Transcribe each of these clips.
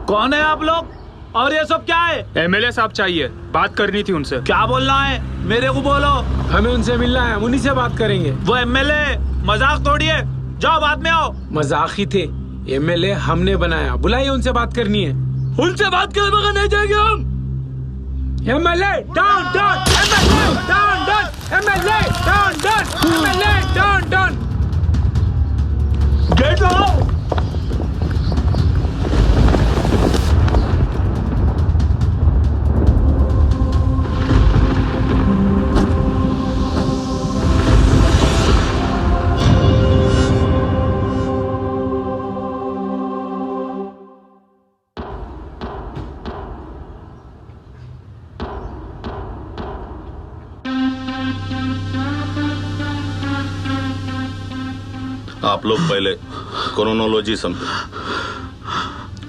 कौन है आप लोग और ये सब क्या है? एमएलए साहब चाहिए, बात करनी थी उनसे। क्या बोलना है? मेरे को बोलो। हमें उनसे मिलना है, हम उन्हीं से बात करेंगे। वो एमएलए मजाक तोड़िए, जाओ बाद में आओ। मजाक ही थे, एमएलए हमने बनाया, बुलाइए, उनसे बात करनी है। उनसे बात करे बगैर नहीं जाएंगे हम। MLA down down, MLA down down, MLA down down, MLA down down. Gate लगाओ। आप लोग पहले क्रोनोलॉजी समझो,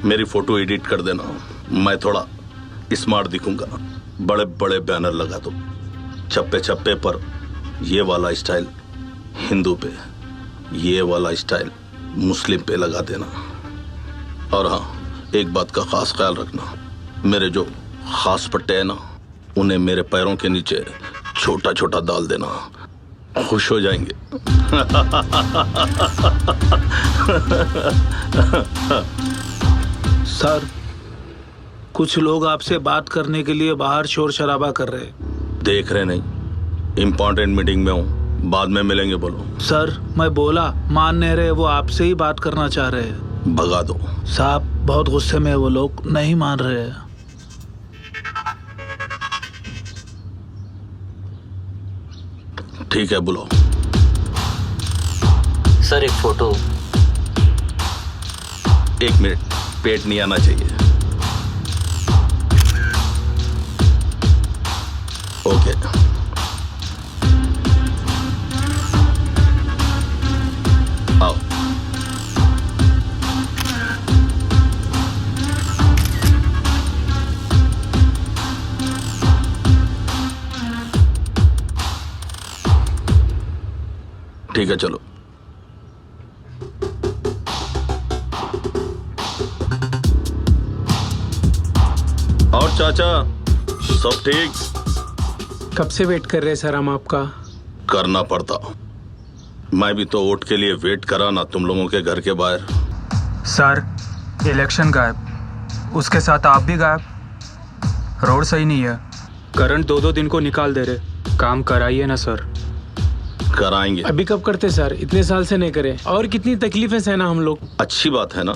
मेरी फोटो एडिट कर देना, मैं थोड़ा स्मार्ट दिखूंगा। बड़े बड़े बैनर लगा दो, छप्पे छप्पे पर ये वाला स्टाइल हिंदू पे, ये वाला स्टाइल मुस्लिम पे लगा देना। और हाँ, एक बात का खास ख्याल रखना, मेरे जो खास पट्टे हैं ना, उन्हें मेरे पैरों के नीचे छोटा छोटा डाल देना, खुश हो जाएंगे। सर, कुछ लोग आपसे बात करने के लिए बाहर शोर शराबा कर रहे हैं। देख रहे नहीं, इम्पोर्टेंट मीटिंग में हूँ, बाद में मिलेंगे। बोलो। सर, मैं बोला, मान नहीं रहे, वो आपसे ही बात करना चाह रहे हैं। भगा दो। साहब, बहुत गुस्से में वो लोग, नहीं मान रहे हैं। ठीक है, बुलाओ। सर, एक फोटो। एक मिनट, पेट नहीं आना चाहिए। ओके। आओ। ठीक है, चलो। और चाचा, सब ठीक? कब से वेट कर रहे हैं सर हम आपका? करना पड़ता, मैं भी तो वोट के लिए वेट करा ना तुम लोगों के घर के बाहर। सर, इलेक्शन गायब, उसके साथ आप भी गायब। रोड सही नहीं है, करंट 2-2 दिन को निकाल दे रहे। काम कराइए ना सर। कराएंगे। अभी कब करते सर, इतने साल से नहीं करे, और कितनी तकलीफें सहना हम लोग। अच्छी बात है ना,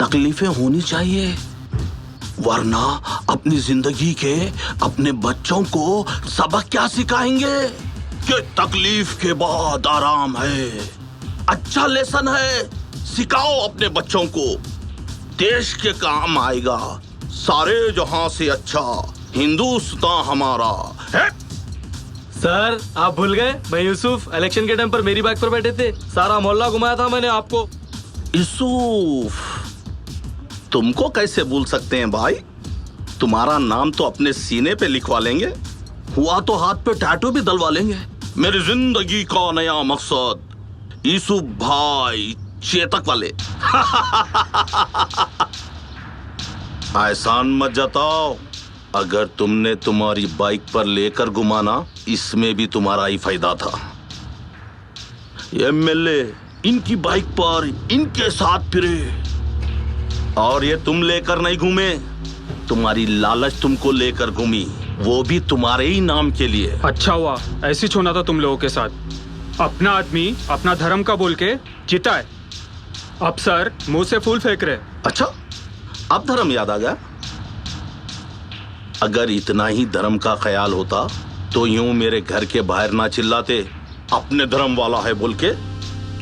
तकलीफें होनी चाहिए, वरना अपनी जिंदगी के अपने बच्चों को सबक क्या सिखाएंगे कि तकलीफ के बाद आराम है। अच्छा लेसन है, सिखाओ अपने बच्चों को, देश के काम आएगा। सारे जहां से अच्छा हिंदुस्तान हमारा है। सर, आप भूल गए, मैं यूसुफ इलेक्शन के टाइम पर मेरी बाइक पर बैठे थे, सारा मोहल्ला घुमाया था मैंने आपको। यूसुफ, तुमको कैसे भूल सकते हैं भाई? तुम्हारा नाम तो अपने सीने पे लिखवा लेंगे, हुआ तो हाथ पे टैटू भी डलवा लेंगे। मेरी जिंदगी का नया मकसद, यूसुफ भाई चेतक वाले। एहसान मत जताओ, अगर तुमने तुम्हारी बाइक पर लेकर घुमाना, इसमें भी तुम्हारा ही फायदा था। एमएलए इनकी बाइक पर इनके साथ फिरे, और ये तुम लेकर नहीं घूमे, तुम्हारी लालच तुमको लेकर घूमी, वो भी तुम्हारे ही नाम के लिए। अच्छा हुआ, ऐसी छोना था तुम लोगों के साथ। अपना आदमी अपना धर्म का बोल के जीता है, अब सर मुंह से फूल फेंक रहे। अच्छा, अब धर्म याद आ गया? अगर इतना ही धर्म का ख्याल होता तो यूं मेरे घर के बाहर ना चिल्लाते अपने धर्म वाला है बोल के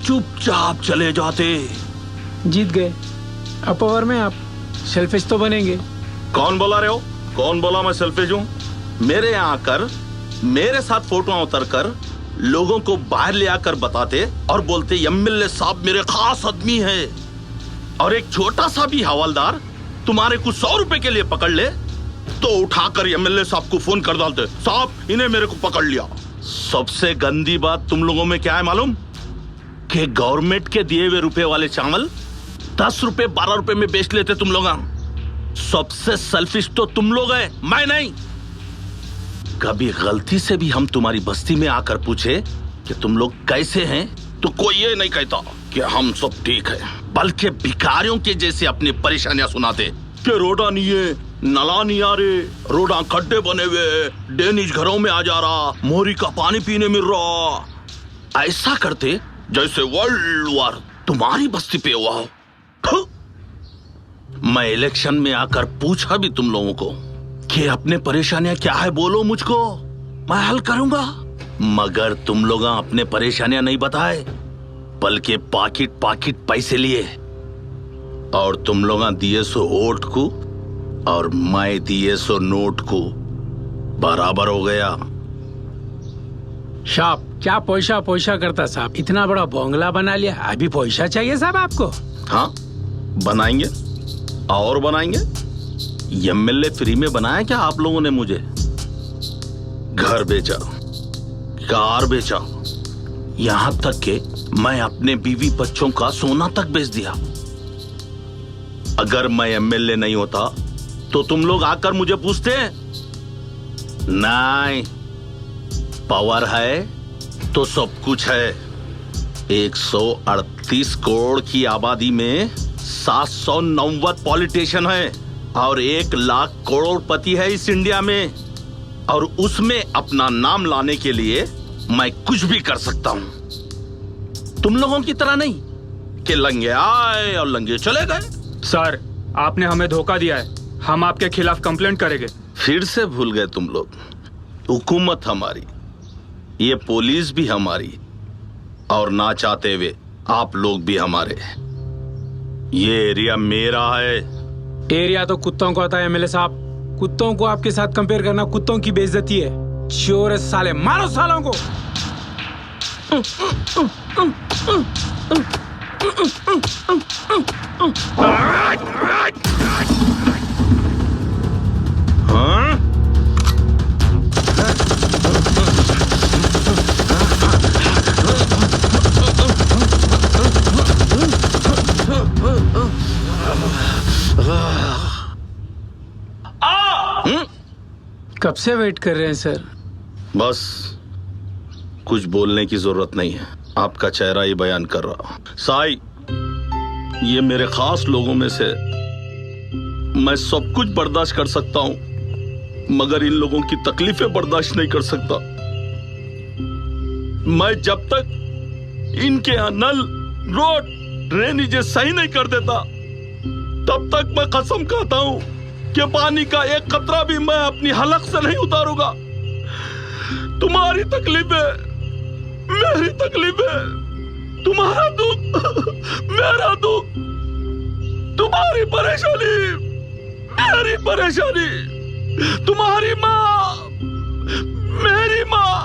चुपचाप चले जाते। जीत गए। अब पावर में आप सेल्फिश तो बनेंगे। कौन बोला रहे हो? कौन बोला मैं सेल्फिश हूँ? मेरे यहाँ आकर मेरे साथ फोटो उतर कर लोगों को बाहर ले आकर बताते और बोलते एमएलए साहब मेरे खास आदमी है, और एक छोटा सा भी हवलदार तुम्हारे कुछ 100 रुपए के लिए पकड़ ले तो उठाकर एमएलए साहब को फोन कर डालते, साहब इन्हें मेरे को पकड़ लिया। सबसे गंदी बात तुम लोगों में क्या है मालूम? कि गवर्नमेंट के दिए हुए रुपए वाले चावल 10 रुपए 12 रुपए में बेच लेते तुम लोग। सबसे सेल्फिश तो तुम लोग हैं, मैं नहीं। कभी गलती से भी हम तुम्हारी बस्ती में आकर पूछे कि तुम लोग कैसे हैं तो कोई ये नहीं कहता कि हम सब ठीक है, बल्कि भिखारियों के जैसे अपनी परेशानियां सुनाते कि रोडा नहीं है, नला नहीं आ रहे, रोडा खड्डे बने हुए, डेनिश घरों में आ जा रहा, मोरी का पानी पीने मिल रहा। ऐसा करते जैसे वर्ल्ड वॉर तुम्हारी बस्ती पे हुआ हो। मैं इलेक्शन में आकर पूछा भी तुम लोगों को कि अपने परेशानियां क्या है बोलो मुझको, मैं हल करूंगा, मगर तुम लोग अपने परेशानियां नहीं बताए, बल्कि पाकिट पाकिट पैसे लिए। और तुम लोग दिए सो वोट को और मैं दिए सो नोट को, बराबर हो गया। शाप क्या पैसा पैसा करता साहब, इतना बड़ा बंगला बना लिया, अभी पैसा चाहिए साहब आपको? हाँ बनाएंगे और बनाएंगे। एमएलए फ्री में बनाया क्या आप लोगों ने? मुझे घर बेचा, कार बेचा, यहां तक कि मैं अपने बीवी बच्चों का सोना तक बेच दिया। अगर मैं एमएलए नहीं होता तो तुम लोग आकर मुझे पूछते? नहीं, पावर है तो सब कुछ है। 138 करोड़ की आबादी में 790 पॉलिटिशियन है और 1 लाख करोड़पति है इस इंडिया में, और उसमें अपना नाम लाने के लिए मैं कुछ भी कर सकता हूं। तुम लोगों की तरह नहीं कि लंगे आए और लंगे चले गए। सर आपने हमें धोखा दिया है, हम आपके खिलाफ कंप्लेंट करेंगे। फिर से भूल गए तुम लोग। हुकूमत हमारी, ये पुलिस भी हमारी, और ना चाहते हुए आप लोग भी हमारे। ये एरिया मेरा है। एरिया तो कुत्तों को आता है एमएलए साहब, कुत्तों को आपके साथ कंपेयर करना कुत्तों की बेइज्जती है। चोर है साले, मारो सालों को। हाँ? कब से वेट कर रहे हैं सर? बस कुछ बोलने की जरूरत नहीं है, आपका चेहरा ही बयान कर रहा। साई, ये मेरे खास लोगों में से, मैं सब कुछ बर्दाश्त कर सकता हूं, मगर इन लोगों की तकलीफें बर्दाश्त नहीं कर सकता। मैं जब तक इनके यहाँ नल, रोड, ड्रेनेज सही नहीं कर देता, तब तक मैं कसम खाता हूं कि पानी का एक कतरा भी मैं अपनी हलक से नहीं उतारूंगा। तुम्हारी तकलीफें मेरी तकलीफें, तुम्हारा दुख मेरा दुख, तुम्हारी परेशानी मेरी परेशानी, तुम्हारी माँ मेरी माँ,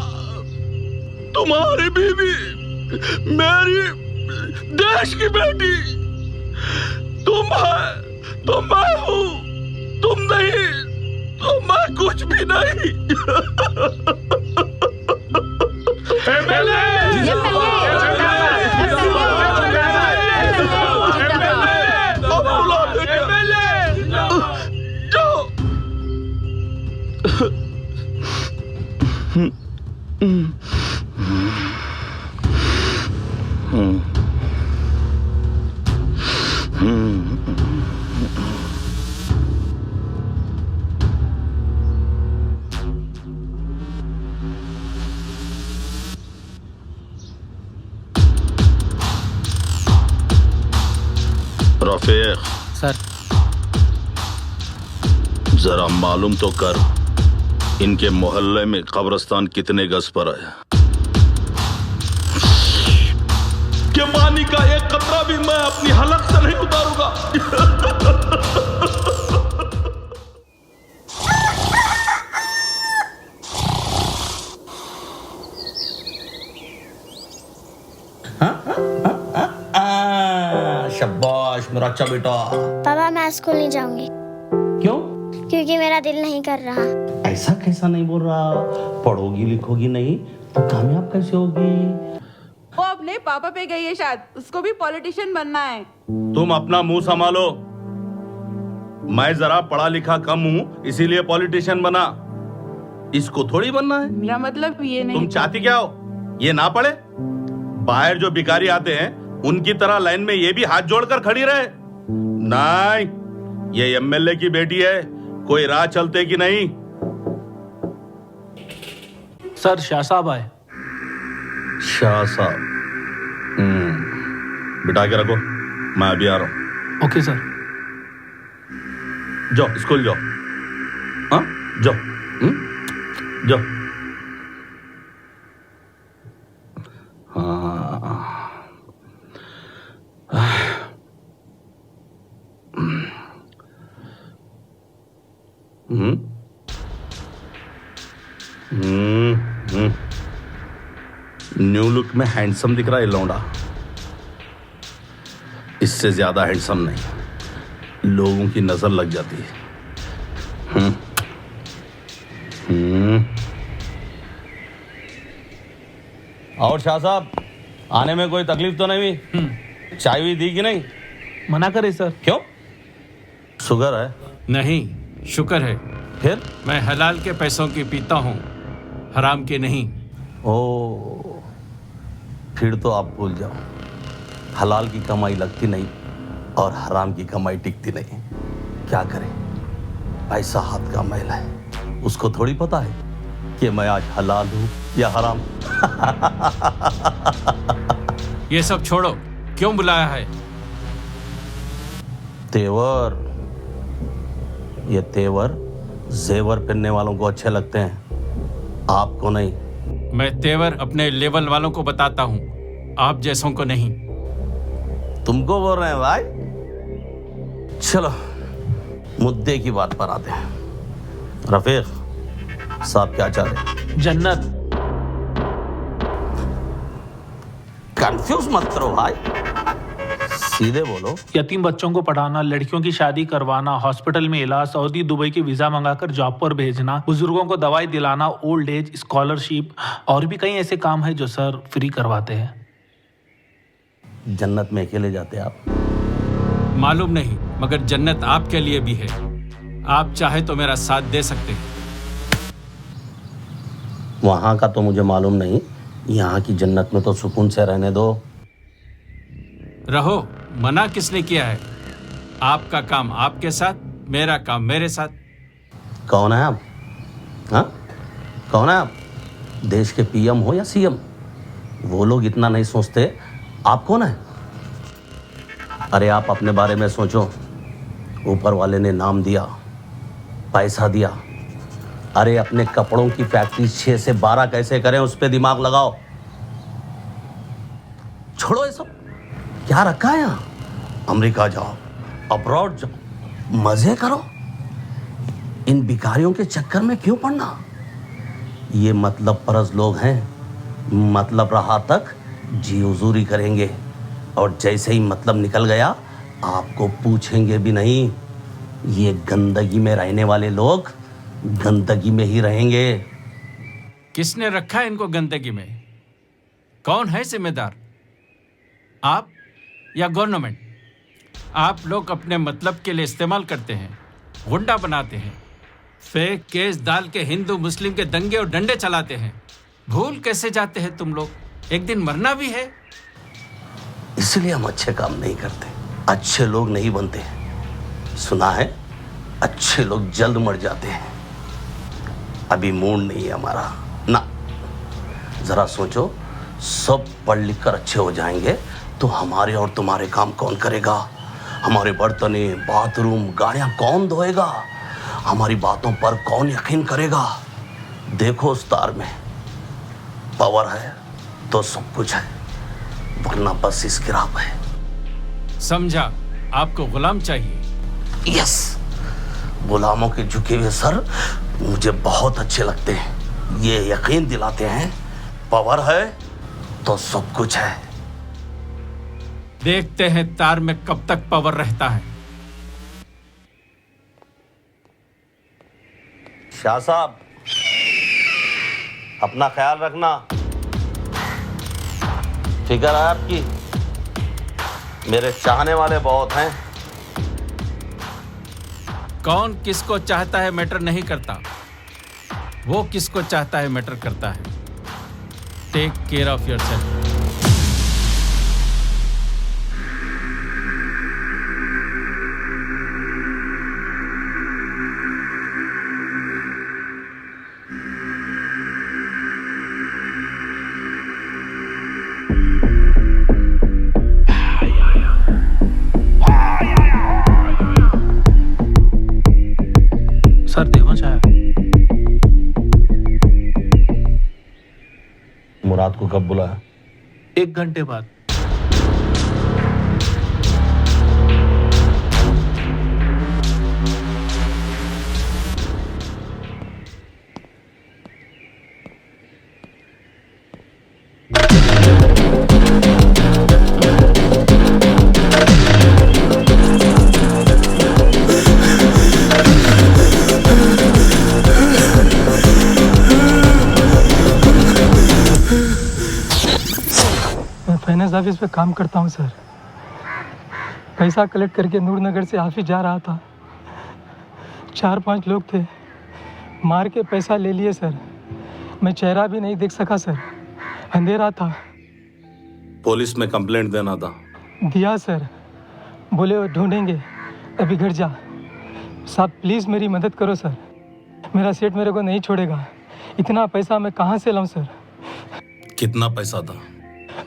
तुम्हारी बीवी मेरी देश की बेटी। तुम है तो मैं हूं, तुम नहीं तो मैं कुछ भी नहीं। रफीक सर, जरा मालूम तो कर, इनके मोहल्ले में कब्रिस्तान कितने गज पर है? कि पानी का एक कतरा भी मैं अपनी हलक से नहीं उतारूंगा। शाबाश मेरा अच्छा बेटा। पापा मैं स्कूल नहीं जाऊंगी क्यों? क्योंकि मेरा दिल नहीं कर रहा। ऐसा कैसा नहीं बोल रहा, पढ़ोगी लिखोगी नहीं तो कामयाब कैसे होगी? वो अपने पापा पे गई है शायद, उसको भी पॉलिटिशियन बनना है। तुम अपना मुंह संभालो। मैं जरा पढ़ा लिखा कम हूँ इसीलिए पॉलिटिशियन बना, इसको थोड़ी बनना है। मेरा मतलब ये नहीं। तुम चाहती क्या हो? ये ना पढ़े? बाहर जो भिखारी आते हैं उनकी तरह लाइन में ये भी हाथ जोड़कर खड़ी रहे? नहीं, ये एमएलए की बेटी है, कोई राह चलते कि नहीं? सर शाह साहब आए। शाह साहब, बिठा के रखो, मैं अभी आ रहा हूं। Okay sir. जाओ स्कूल जाओ। हाँ जाओ। जाओ। हाँ न्यू लुक में हैंडसम दिख रहा है लौंडा, इससे ज्यादा हैंडसम नहीं, लोगों की नजर लग जाती है। और शाह साहब, आने में कोई तकलीफ तो नहीं हुई? चाय भी दी कि नहीं? मना करे सर। क्यों? शुगर है? नहीं, शुक्र है। फिर? मैं हलाल के पैसों की पीता हूँ, हराम के नहीं। ओ, फिर तो आप भूल जाओ, हलाल की कमाई लगती नहीं और हराम की कमाई टिकती नहीं। क्या करें, पैसा हाथ का मैल है, उसको थोड़ी पता है कि मैं आज हलाल हूं या हराम। ये सब छोड़ो, क्यों बुलाया है? तेवर, ये तेवर जेवर पहनने वालों को अच्छे लगते हैं, आपको नहीं। मैं तेवर अपने लेवल वालों को बताता हूँ, आप जैसों को नहीं। तुमको बोल रहे हैं भाई? चलो मुद्दे की बात पर आते हैं। रफीक साहब क्या चाह रहे? जन्नत। कंफ्यूज मत करो भाई, सीधे बोलो। यतीम बच्चों को पढ़ाना, लड़कियों की शादी करवाना, हॉस्पिटल में इलाज, सऊदी दुबई की वीजा मंगाकर जॉब पर भेजना, बुजुर्गों को दवाई दिलाना, ओल्ड एज स्कॉलरशिप, और भी कई ऐसे काम है जो सर फ्री करवाते हैं। जन्नत में अकेले जाते आप? मालूम नहीं, मगर जन्नत आपके लिए भी है। आप चाहे तो मेरा साथ दे सकते हैं। वहां का तो मुझे मालूम नहीं, यहाँ की जन्नत में तो सुकून से रहने दो। रहो, मना किसने किया है? आपका काम आपके साथ, मेरा काम मेरे साथ। कौन है आप? हाँ, कौन है आप? देश के पीएम हो या सीएम? वो लोग इतना नहीं सोचते, आप कौन है? अरे आप अपने बारे में सोचो, ऊपर वाले ने नाम दिया, पैसा दिया, अरे अपने कपड़ों की फैक्ट्री 6 से 12 कैसे करें उस पर दिमाग लगाओ। छोड़ो ये सब, क्या रखा है यहाँ? अमेरिका जाओ, अब्रॉड जाओ, मजे करो। इन भिखारियों के चक्कर में क्यों पड़ना? ये मतलब परस लोग हैं, मतलब रहा तक जी हुजूरी करेंगे और जैसे ही मतलब निकल गया आपको पूछेंगे भी नहीं। ये गंदगी में रहने वाले लोग गंदगी में ही रहेंगे। किसने रखा है इनको गंदगी में? कौन है जिम्मेदार, आप या गवर्नमेंट? आप लोग अपने मतलब के लिए इस्तेमाल करते हैं, गुंडा बनाते हैं, फेक केस डाल के हिंदू मुस्लिम के दंगे और डंडे चलाते हैं। भूल कैसे जाते हैं तुम लोग? एक दिन मरना भी है। इसलिए हम अच्छे काम नहीं करते, अच्छे लोग नहीं बनते। सुना है अच्छे लोग जल्द मर जाते हैं। अभी मूड नहीं है हमारा ना। जरा सोचो, सब पढ़ लिख कर अच्छे हो जाएंगे तो हमारे और तुम्हारे काम कौन करेगा? हमारे बर्तने, बाथरूम, गाड़ियां कौन धोएगा? हमारी बातों पर कौन यकीन करेगा? देखो उस तार में पावर है तो सब कुछ है, वरना बस इसकी राह है। समझा, आपको गुलाम चाहिए। यस, गुलामों के झुके हुए सर मुझे बहुत अच्छे लगते हैं। ये यकीन दिलाते हैं पावर है तो सब कुछ है। देखते हैं तार में कब तक पावर रहता है। शाह साहब, अपना ख्याल रखना। फिक्र है आपकी? मेरे चाहने वाले बहुत हैं। कौन किसको चाहता है मैटर नहीं करता, वो किसको चाहता है मैटर करता है। Take care of yourself. Sir Devansh आया। मुराद को कब बुलाया? 1 घंटे बाद। फाइनेंस ऑफिस पे काम करता हूँ सर। पैसा कलेक्ट करके नूरनगर से ऑफिस जा रहा था। 4-5 लोग थे, मार के पैसा ले लिए सर। मैं चेहरा भी नहीं देख सका सर, अंधेरा था। पुलिस में कंप्लेंट देना था। दिया सर, बोले वो ढूंढेंगे, अभी घर जा। साहब प्लीज़ मेरी मदद करो सर, मेरा सेठ मेरे को नहीं छोड़ेगा। इतना पैसा मैं कहाँ से लाऊं सर? कितना पैसा था?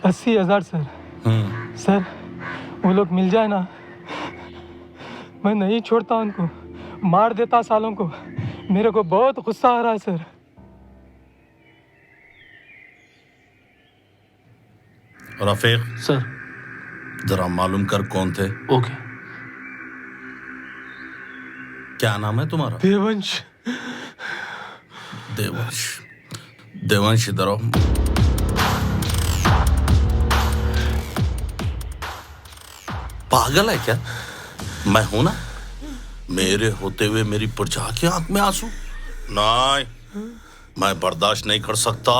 80,000 सर। सर वो लोग मिल जाए ना, मैं नहीं छोड़ता उनको, मार देता सालों को। मेरे को बहुत गुस्सा आ रहा है सर। रफीक सर। जरा मालूम कर कौन थे। ओके। क्या नाम है तुम्हारा? देवंश। देवंश। देवंश इधर आओ। पागल है क्या? मैं हूं ना, मेरे होते हुए मेरी प्रजा की आंख में आंसू? नहीं, मैं बर्दाश्त नहीं कर सकता।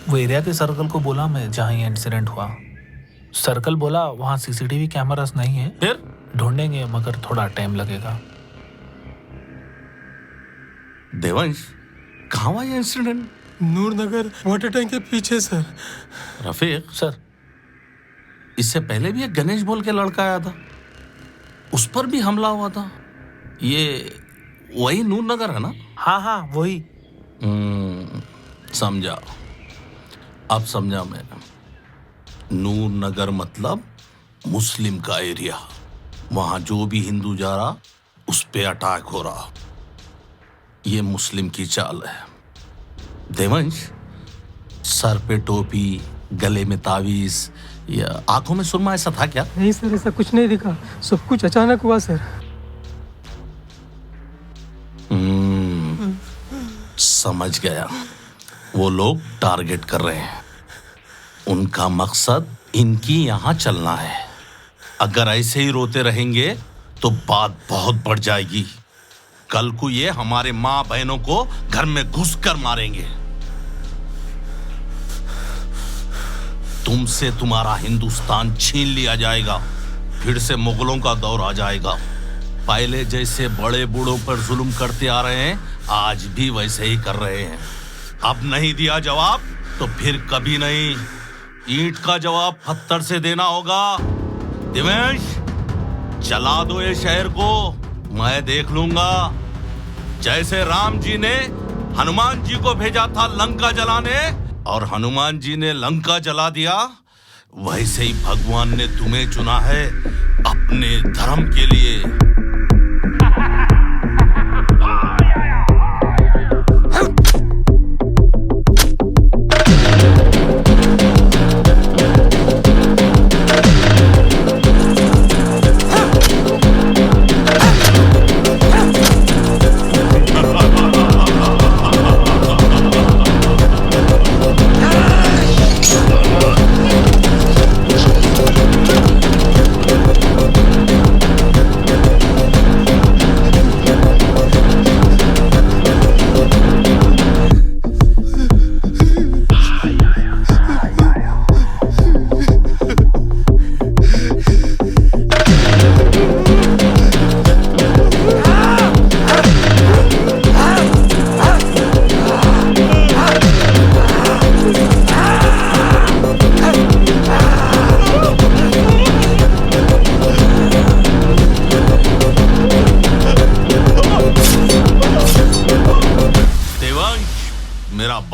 वो एरिया के सर्कल को बोला मैं जहाँ ये इंसिडेंट हुआ। सर्कल बोला वहाँ सीसीटीवी कैमरास नहीं है, फिर ढूंढेंगे मगर थोड़ा टाइम लगेगा। देवंश, कहाँ हुआ ये इंसिडेंट? नूरनगर वाटर टैंक के पीछे सर। रफीक, सर इससे पहले भी एक गणेश बोल के लड़का आया था, उस पर भी हमला हुआ था। ये वही नूरनगर है ना? हाँ हाँ वही। समझा, अब समझा मैंने। नूरनगर मतलब मुस्लिम का एरिया। वहां जो भी हिंदू जा रहा उस पे अटैक हो रहा। ये मुस्लिम की चाल है। देवंश, सर पे टोपी, गले में तावीज या आंखों में सुरमा, ऐसा था क्या? नहीं सर, ऐसा कुछ नहीं दिखा, सब कुछ अचानक हुआ सर। समझ गया, वो लोग टारगेट कर रहे हैं। उनका मकसद इनकी यहां चलना है। अगर ऐसे ही रोते रहेंगे तो बात बहुत बढ़ जाएगी। कल को ये हमारे माँ बहनों को घर में घुस कर मारेंगे। तुमसे तुम्हारा हिंदुस्तान छीन लिया जाएगा। फिर से मुगलों का दौर आ जाएगा। पहले जैसे बड़े बूढ़ों पर जुल्म करते आ रहे हैं, आज भी वैसे ही कर रहे हैं। अब नहीं दिया जवाब तो फिर कभी नहीं। ईंट का जवाब पत्थर से देना होगा। दिवेश, चला दो ये शहर को, मैं देख लूंगा। जैसे राम जी ने हनुमान जी को भेजा था लंका जलाने और हनुमान जी ने लंका जला दिया, वैसे ही भगवान ने तुम्हें चुना है अपने धर्म के लिए।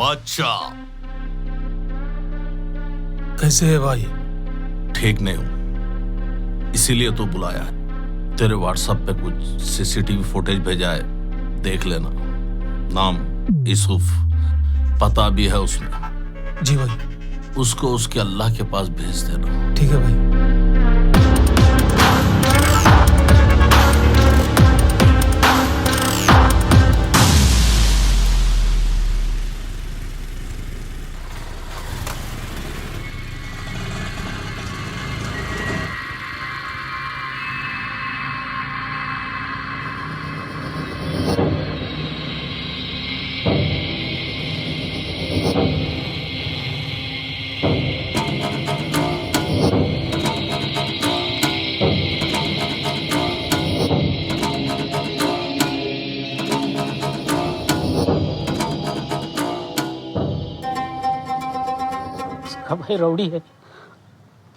बच्चा। कैसे है भाई? ठीक नहीं हूं, इसीलिए तो बुलाया है। तेरे व्हाट्सएप पे कुछ सीसीटीवी फुटेज भेजा है, देख लेना। नाम यूसुफ, पता भी है उसमें। जी भाई। उसको उसके अल्लाह के पास भेज देना। ठीक है भाई। भाई रौडी है,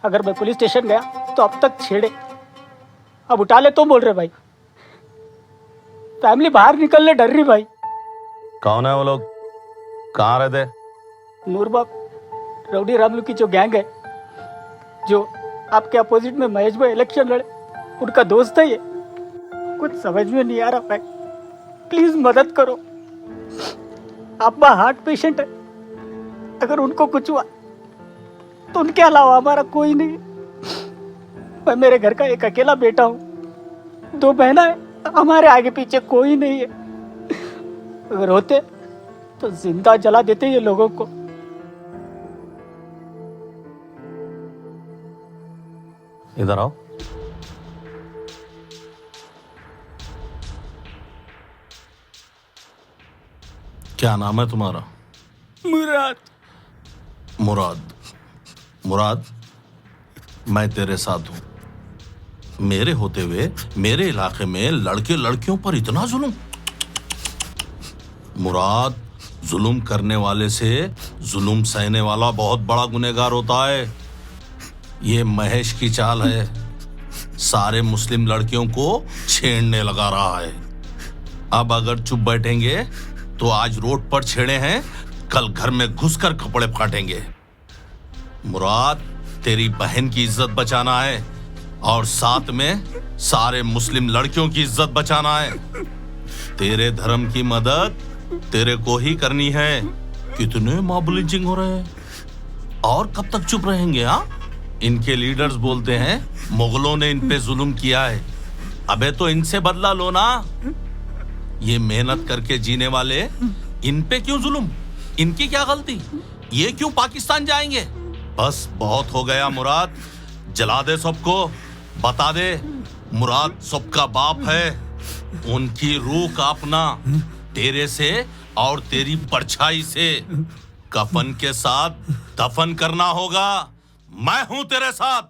अगर मैं पुलिस स्टेशन गया तो अब तक छेड़े, अब उठा ले तो बोल रहे भाई। फैमिली बाहर निकलने डर रही भाई। कौन है वो लोग? कहाँ रहते? नूरबाब रौडी रामलू की जो गैंग है, जो आपके अपोजिट में महेश भाई इलेक्शन लड़े, उनका दोस्त है ये। कुछ समझ में नहीं आ रहा भाई, प्लीज मदद करो। अब्बा हार्ट पेशेंट है, अगर उनको कुछ हुआ तो उनके अलावा हमारा कोई नहीं। मैं मेरे घर का एक अकेला बेटा हूँ, 2 बहना है, हमारे आगे पीछे कोई नहीं है। अगर होते तो जिंदा जला देते ये लोगों को। इधर आओ। क्या नाम है तुम्हारा? मुराद। मुराद। मुराद, मैं तेरे साथ हूं। मेरे होते हुए मेरे इलाके में लड़के लड़कियों पर इतना जुल्म। मुराद, जुल्म करने वाले से जुल्म सहने वाला बहुत बड़ा गुनहगार होता है। ये महेश की चाल है, सारे मुस्लिम लड़कियों को छेड़ने लगा रहा है। अब अगर चुप बैठेंगे तो आज रोड पर छेड़े हैं, कल घर में घुसकर कपड़े फाटेंगे। मुराद, तेरी बहन की इज्जत बचाना है और साथ में सारे मुस्लिम लड़कियों की इज्जत बचाना है। तेरे धर्म की मदद तेरे को ही करनी है। कितने मॉब लिंचिंग हो रहे हैं, और कब तक चुप रहेंगे? हाँ, इनके लीडर्स बोलते हैं मुगलों ने इन पे जुल्म किया है। अबे तो इनसे बदला लो ना। ये मेहनत करके जीने वाले, इन पे क्यों जुल्म? इनकी क्या गलती? ये क्यों पाकिस्तान जाएंगे? बस बहुत हो गया मुराद, जला दे सबको, बता दे मुराद सबका बाप है। उनकी रूह कांपना तेरे से और तेरी परछाई से कफन के साथ दफन करना होगा। मैं हूं तेरे साथ।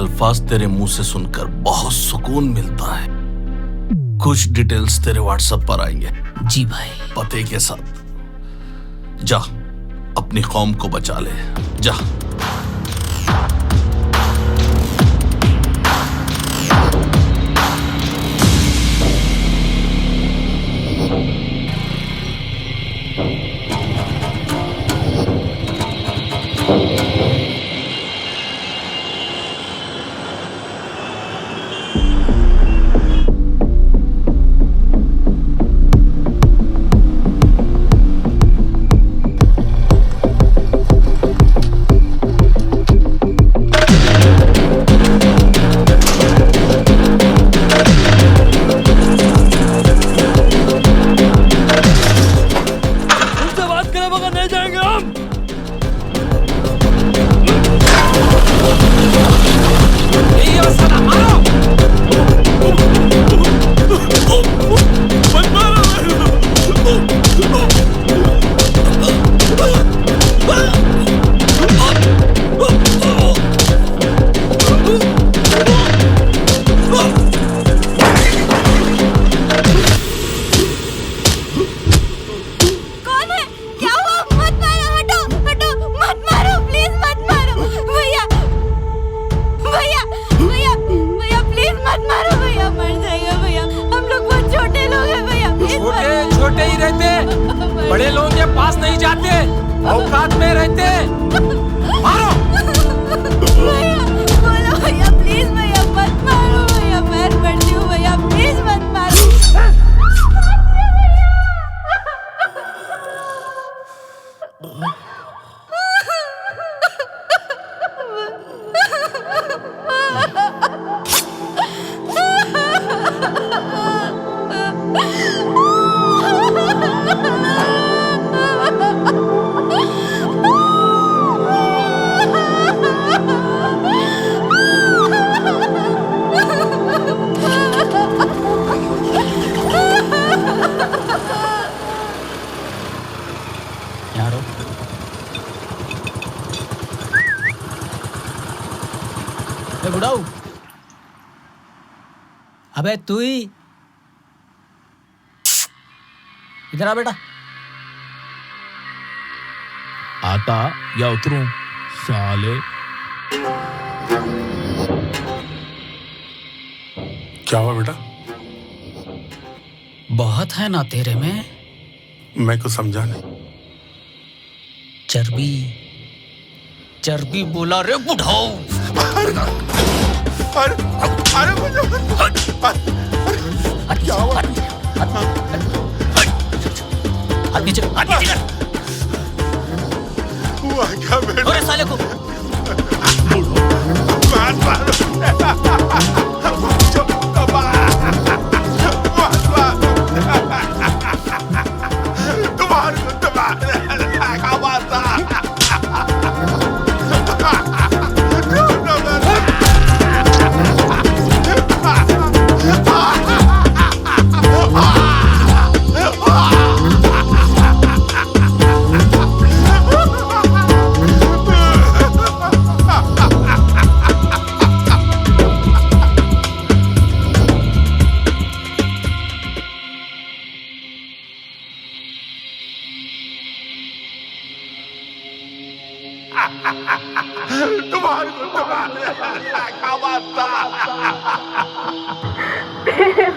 अल्फाज तेरे मुंह से सुनकर बहुत सुकून मिलता है। कुछ डिटेल्स तेरे व्हाट्सएप पर आएंगे। जी भाई। पते के साथ जा, अपनी कौम को बचा ले, जा। बड़े लोगों के पास नहीं जाते, औकात में रहते। मारो भैया, बोलो भैया, प्लीज भैया मत मारो भैया, पैर पड़ती हूँ भैया, प्लीज मत मारो। बुढ़ाऊ, अबे तू ही इधर आ बेटा। आता या उतरूं साले? क्या हुआ बेटा? बहुत है ना तेरे में। मैं कुछ समझा नहीं। चर्बी चर्बी बोला रे बुढ़ाऊ। अरे अरे मुझे क्या हुआ? हाथ नीचे कर। हुआ क्या बेटा? अरे साले को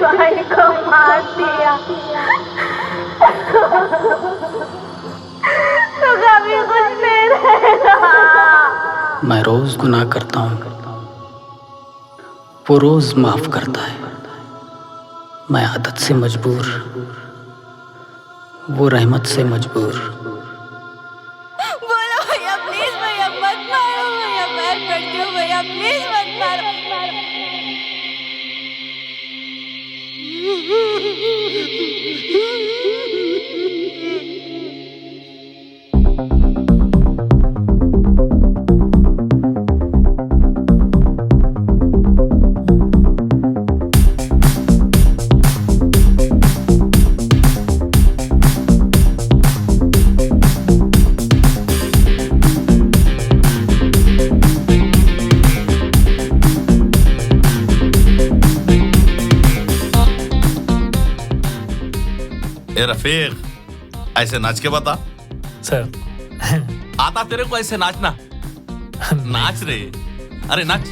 भाई को मार दिया तो कभी कुछ नहीं रहेगा। मैं रोज गुनाह करता हूँ, वो रोज माफ करता है। मैं आदत से मजबूर, वो रहमत से मजबूर। बोलो भैया, प्लीज भैया मत मारो भैया, पैर पड़ती हूँ भैया, प्लीज मत मारो। ए रफीक, ऐसे नाच के बता। सर आता तेरे को ऐसे नाचना? नाच रे, अरे नाच।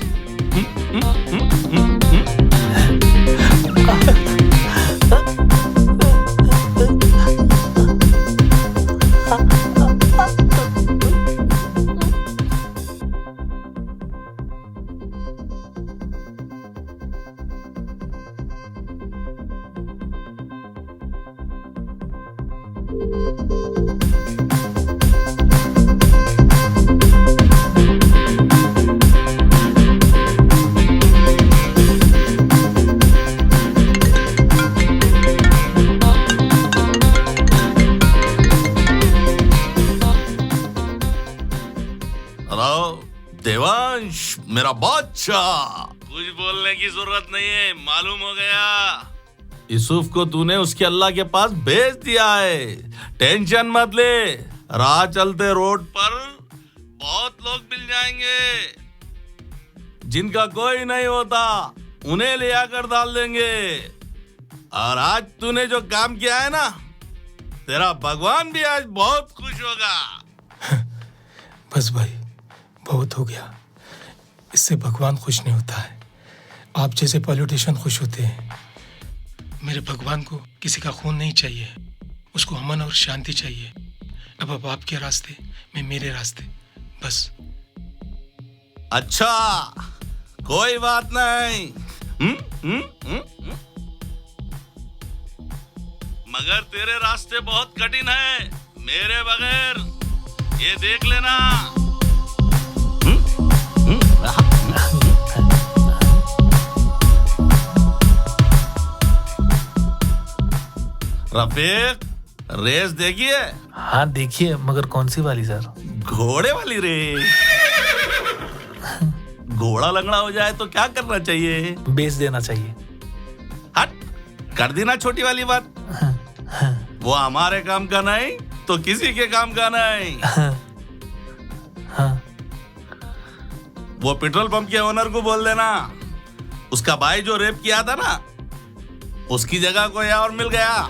देवांश मेरा बादशाह, कुछ बोलने की जरूरत नहीं है, मालूम हो गया। यूसुफ को तूने उसके अल्लाह के पास भेज दिया है, टेंशन मत ले। राह चलते रोड पर बहुत लोग मिल जाएंगे जिनका कोई नहीं होता, उन्हें ले आकर डाल देंगे। और आज तूने जो काम किया है ना, तेरा भगवान भी आज बहुत खुश होगा। बस भाई, बहुत हो गया। इससे भगवान खुश नहीं होता है। आप जैसे पॉलिटिशियन खुश होते हैं। मेरे भगवान को किसी का खून नहीं चाहिए, उसको अमन और शांति चाहिए। अब आपके रास्ते, मैं मेरे रास्ते, बस। अच्छा, कोई बात नहीं। मगर तेरे रास्ते बहुत कठिन है मेरे बगैर, ये देख लेना। रफीक, रेस देखिए? हाँ देखिए, मगर कौन सी वाली सर? घोड़े वाली रेस। घोड़ा लंगड़ा हो जाए तो क्या करना चाहिए? बेच देना चाहिए। हट, कर दी ना छोटी वाली बात। वो हमारे काम का नहीं तो किसी के काम का नहीं। वो पेट्रोल पंप के ओनर को बोल देना, उसका भाई जो रेप किया था ना, उसकी जगह कोई और मिल गया।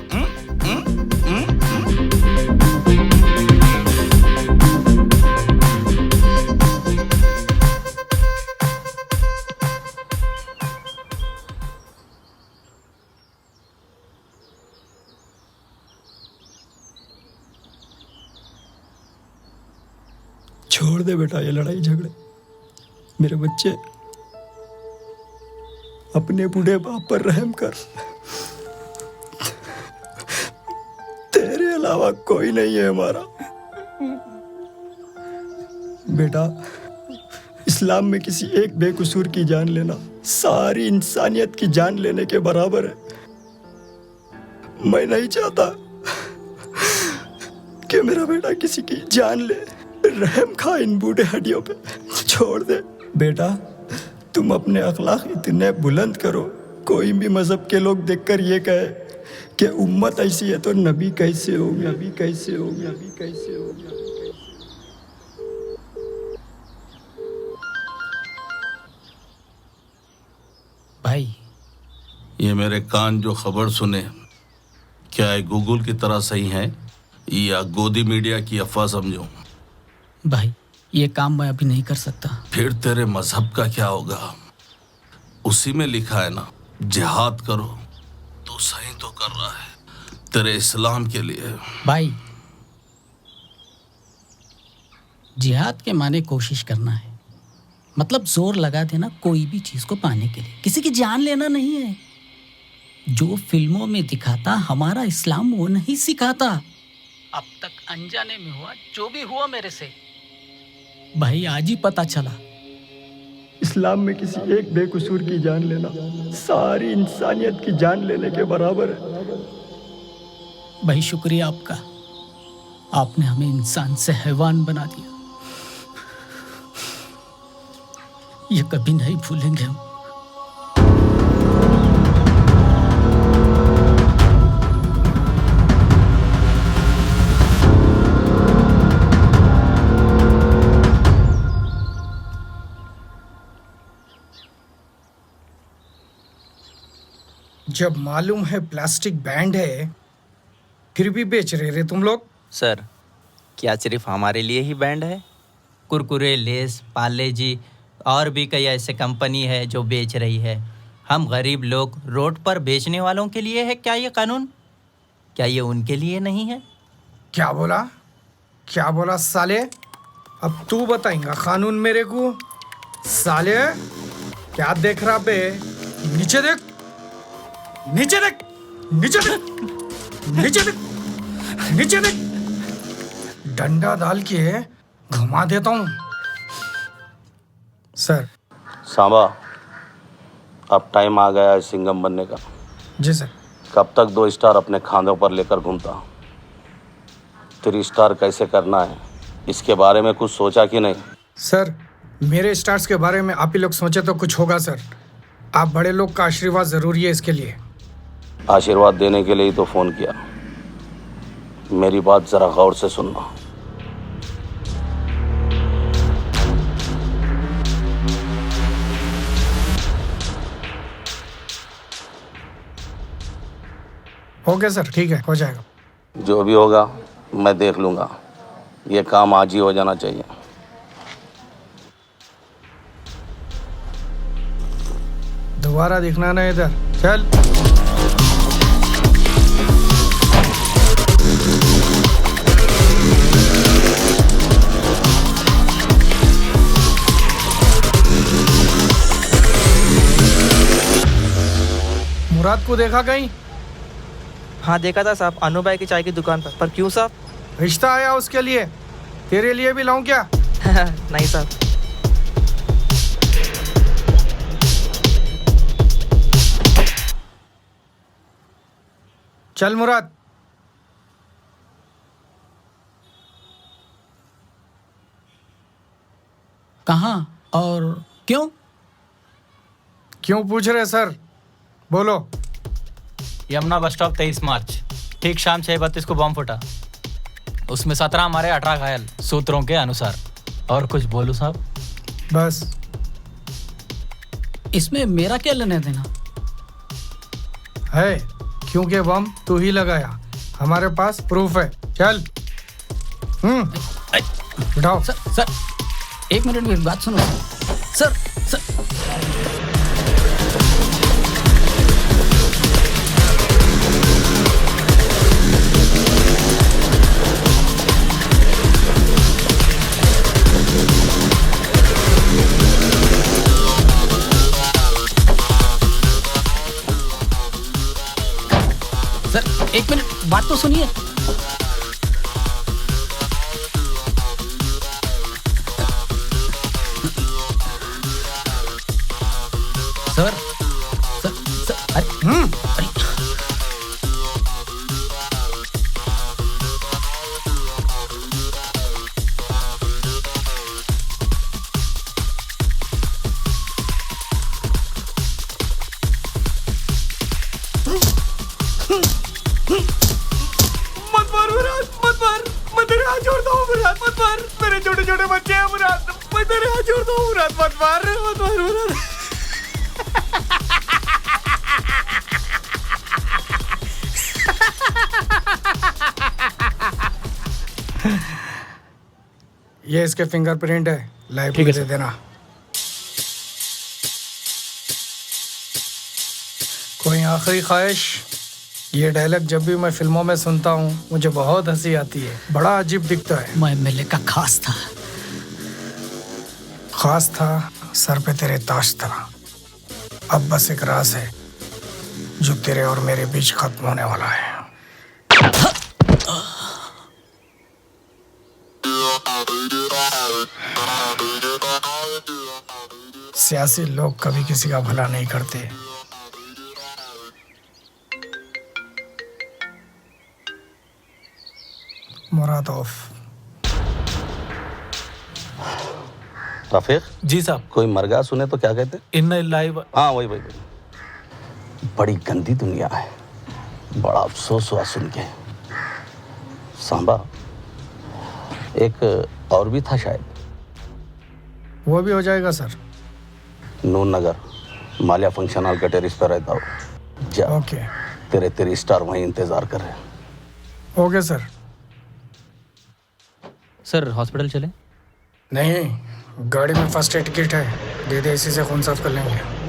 छोड़ दे बेटा ये लड़ाई झगड़े। मेरे बच्चे, अपने बूढ़े बाप पर रहम कर। तेरे अलावा कोई नहीं है हमारा। बेटा, इस्लाम में किसी एक बेकसूर की जान लेना सारी इंसानियत की जान लेने के बराबर है। मैं नहीं चाहता कि मेरा बेटा किसी की जान ले। रहम खा इन बूढ़े हड्डियों पे, छोड़ दे। बेटा, तुम अपने अखलाक इतने बुलंद करो, कोई भी मजहब के लोग देखकर ये कहे कि उम्मत ऐसी है तो नबी कैसे हो, नबी कैसे हो, नबी कैसे हो। भाई, ये मेरे कान जो खबर सुने, क्या ये गूगल की तरह सही है या गोदी मीडिया की अफवाह समझो? भाई, ये काम मैं अभी नहीं कर सकता। फिर तेरे मजहब का क्या होगा? उसी में लिखा है ना, जिहाद करो। तू सही तो कर रहा है तेरे इस्लाम के लिए। भाई, जिहाद के माने कोशिश करना है, मतलब जोर लगा देना कोई भी चीज को पाने के लिए, किसी की जान लेना नहीं है। जो फिल्मों में दिखाता हमारा इस्लाम वो नहीं सिखाता। अब तक अनजाने में हुआ जो भी हुआ मेरे से, भाई आज ही पता चला। इस्लाम में किसी एक बेकसूर की जान लेना सारी इंसानियत की जान लेने के बराबर है। भाई शुक्रिया आपका, आपने हमें इंसान से हैवान बना दिया। ये कभी नहीं भूलेंगे हम। जब मालूम है प्लास्टिक बैंड है फिर भी बेच रहे तुम लोग। सर, क्या सिर्फ हमारे लिए ही बैंड है? कुरकुरे, लेस, पार्ले जी और भी कई ऐसे कंपनी है जो बेच रही है। हम गरीब लोग रोड पर बेचने वालों के लिए है क्या ये कानून? क्या ये उनके लिए नहीं है? क्या बोला साले? अब तू बताएगा कानून मेरे को? साले क्या देख रहा बे? नीचे देख, नीचे देख, नीचे देख, नीचे देख, नीचे देख। डंडा डाल के घुमा देता हूँ। सर। सांबा, अब टाइम आ गया है सिंघम बनने का। जी सर। कब तक 2 स्टार अपने खांधों पर लेकर घूमता? 3 स्टार कैसे करना है, इसके बारे में कुछ सोचा कि नहीं? सर, मेरे स्टार्स के बारे में आप ही लोग सोचे तो कुछ होगा सर। आप बड़े लोग का आशीर्वाद ज़रूरी है इसके लिए। आशीर्वाद देने के लिए ही तो फ़ोन किया। मेरी बात ज़रा गौर से सुनना। ओके सर, ठीक है, हो जाएगा। जो भी होगा मैं देख लूँगा। ये काम आज ही हो जाना चाहिए। दोबारा दिखना ना इधर। चल। मुराद को देखा कहीं? हाँ देखा था साहब, अनु भाई की चाय की दुकान पर क्यों साहब? रिश्ता आया उसके लिए। तेरे लिए भी लाऊं क्या? नहीं साहब। चल मुराद। कहाँ और क्यों? क्यों पूछ रहे सर? बोलो। यमुना बस स्टॉप 23 मार्च ठीक शाम 6:32 को बम फूटा। उसमें 17 हमारे, 18 घायल, सूत्रों के अनुसार। और कुछ बोलूं साहब? बस। इसमें मेरा क्या लेना देना है? क्योंकि बम तू ही लगाया। हमारे पास प्रूफ है। चल। उठाओ। सर 1 मिनट में बात सुनो। सर सर 1 मिनट बात तो सुनिए। सर अरे मत मार मुराद, मत मार। मैं तेरे हाथ जोड़ता हूँ मुराद, मत मार। मेरे छोटे छोटे बच्चे हैं मुराद। मैं तेरे हाथ जोड़ता हूँ मुराद, मत मार, मत मार मुराद। ये इसके फिंगरप्रिंट है, लाइब्रेरी दे देना। कोई आखिरी ख्वाहिश? ये डायलॉग जब भी मैं फिल्मों में सुनता हूँ मुझे बहुत हंसी आती है। बड़ा अजीब दिखता है। मैं एमएलए का खास था। खास था, सर पे तेरे ताज था। अब बस एक राज है जो तेरे और मेरे बीच खत्म होने वाला है। सियासी लोग कभी किसी का भला नहीं करते। मुराद ऑफ। रफीक जी साहब। कोई मरगा सुने तो क्या कहते? इन्ना लिल्लाहि व। हाँ वही। बड़ी गंदी दुनिया है। बड़ा अफसोस हुआ सुन के। सांबा, एक और भी था शायद। वो भी हो जाएगा सर। नून नगर मालिया फंक्शन हॉल के टेरिस पर रहता हूँ। जा। ओके। तेरे स्टार वहीं इंतजार कर रहे हैं। Okay sir. सर हॉस्पिटल चले? नहीं, गाड़ी में फर्स्ट एड किट है, दे दे, इसी से खून साफ कर लेंगे।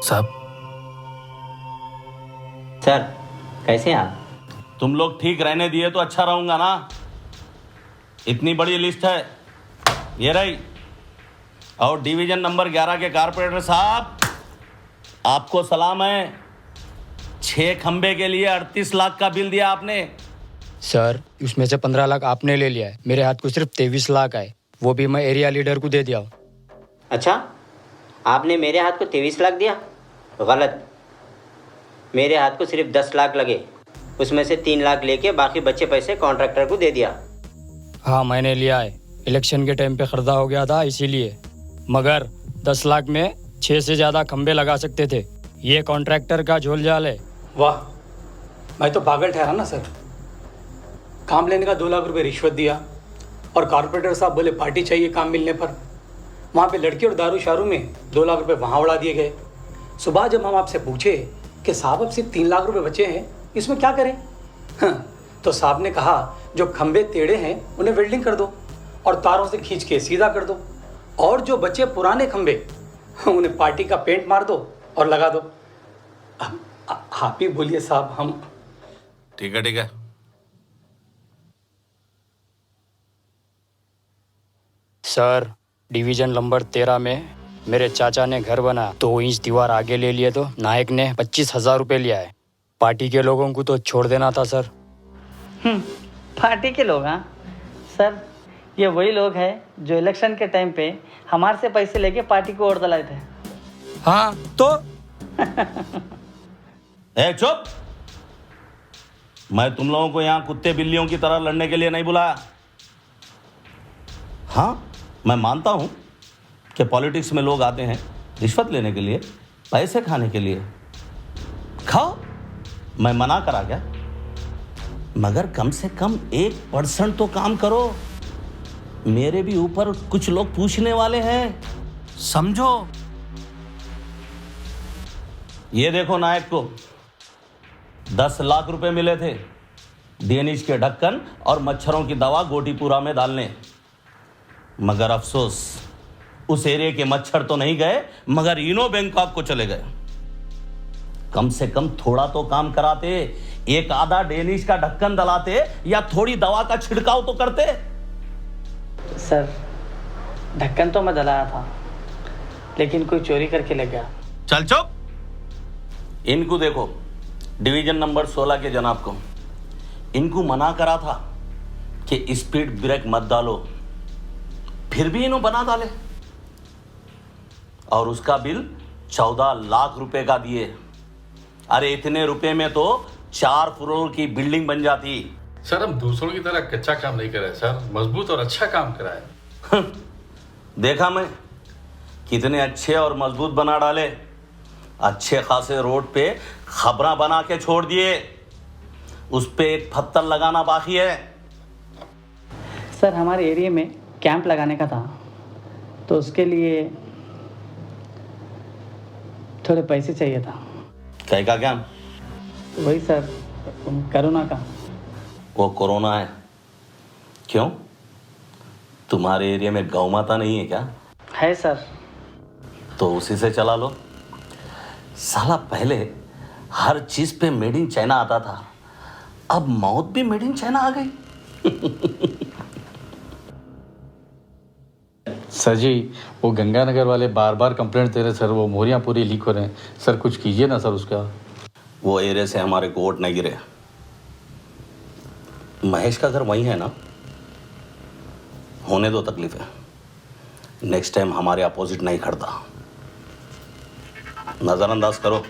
साहब। सर कैसे हैं आप? तुम लोग ठीक रहने दिए तो अच्छा रहूंगा ना। इतनी बड़ी लिस्ट है ये रही। और डिवीजन नंबर 11 के कारपोरेटर साहब, आपको सलाम है। 6 खंबे के लिए 38 लाख का बिल दिया आपने। सर उसमें से 15 लाख आपने ले लिया है, मेरे हाथ को सिर्फ 23 लाख आए, वो भी मैं एरिया लीडर को दे दिया। अच्छा, आपने मेरे हाथ को 23 लाख दिया? गलत, मेरे हाथ को सिर्फ 10 लाख लगे, उसमें से 3 लाख लेके बाकी बचे पैसे कॉन्ट्रैक्टर को दे दिया। हाँ मैंने लिया है, इलेक्शन के टाइम पे खरीदा हो गया था इसीलिए, मगर 10 लाख में 6 से ज़्यादा खंबे लगा सकते थे। ये कॉन्ट्रैक्टर का झोलझाल है। वाह, मैं तो पागल ठहरा ना सर। काम लेने का 2 लाख रुपए रिश्वत दिया और कॉर्पोरेटर साहब बोले पार्टी चाहिए काम मिलने पर। वहाँ पे लड़की और दारू शारू में 2 लाख रुपए वहाँ उड़ा दिए गए। सुबह जब हम आपसे पूछे कि साहब अब सिर्फ 3 लाख रुपए बचे हैं, इसमें क्या करें? हाँ, तो साहब ने कहा जो खंबे टेढ़े हैं उन्हें वेल्डिंग कर दो और तारों से खींच के सीधा कर दो, और जो बचे पुराने खंबे उन्हें पार्टी का पेंट मार दो और लगा दो। आप ही बोलिए साहब। हम ठीक है ठीक है। सर डिवीजन नंबर 13 में मेरे चाचा ने घर बना, 2 इंच दीवार आगे ले लिए तो नायक ने 25,000 रुपये लिया है। पार्टी के लोगों को तो छोड़ देना था सर। पार्टी के लोग? हाँ सर, ये वही लोग हैं जो इलेक्शन के टाइम पे हमारे से पैसे लेके पार्टी को वोट दिलाए थे। हाँ तो ए चुप! मैं तुम लोगों को यहाँ कुत्ते बिल्लियों की तरह लड़ने के लिए नहीं बुलाया। हाँ, मैं मानता हूँ कि पॉलिटिक्स में लोग आते हैं रिश्वत लेने के लिए, पैसे खाने के लिए। खाओ, मैं मना करा क्या? मगर कम से कम 1% तो काम करो। मेरे भी ऊपर कुछ लोग पूछने वाले हैं, समझो। ये देखो, नायक को 10 लाख रुपए मिले थे डेनिश के ढक्कन और मच्छरों की दवा गोटीपुरा में डालने। मगर अफसोस, उस एरिया के मच्छर तो नहीं गए, मगर इनो बैंकॉक को चले गए। कम से कम थोड़ा तो काम कराते, एक आधा डेनिश का ढक्कन डलाते या थोड़ी दवा का छिड़काव तो करते। सर ढक्कन तो मैं डलाया था, लेकिन कोई चोरी करके ले गया। चल चुप! इनको देखो, डिवीजन नंबर 16 के जनाब को, इनको मना करा था कि स्पीड ब्रेक मत डालो, फिर भी इन्हों बना डाले। और उसका बिल 14 लाख रुपए का दिए। अरे इतने रुपए में तो 4 फ्लोर की बिल्डिंग बन जाती। सर हम दूसरों की तरह कच्चा काम नहीं कर रहे सर, मजबूत और अच्छा काम कराए। देखा मैं कितने अच्छे और मजबूत बना डाले। अच्छे खासे रोड पे खबरा बना के छोड़ दिए, उस पे एक पत्थर लगाना बाकी है। सर हमारे एरिया में कैंप लगाने का था, तो उसके लिए थोड़े पैसे चाहिए था। क्या का कैंप? वही सर, कोरोना का। वो कोरोना है? क्यों, तुम्हारे एरिया में गौ माता नहीं है क्या? है सर। तो उसी से चला लो। साला पहले हर चीज पे मेड इन चाइना आता था, अब मौत भी मेड इन चाइना आ गई। सर जी, वो गंगानगर वाले बार बार कंप्लेंट दे रहे सर, वो मोहरियाँ पूरी लीक हो रहे हैं सर, कुछ कीजिए ना सर उसका। वो एरिया से हमारे को वोट नहीं गिरे। महेश का घर वहीं है ना, होने दो तकलीफ है। नेक्स्ट टाइम हमारे अपोजिट नहीं खड़ता, नजरअंदाज करो।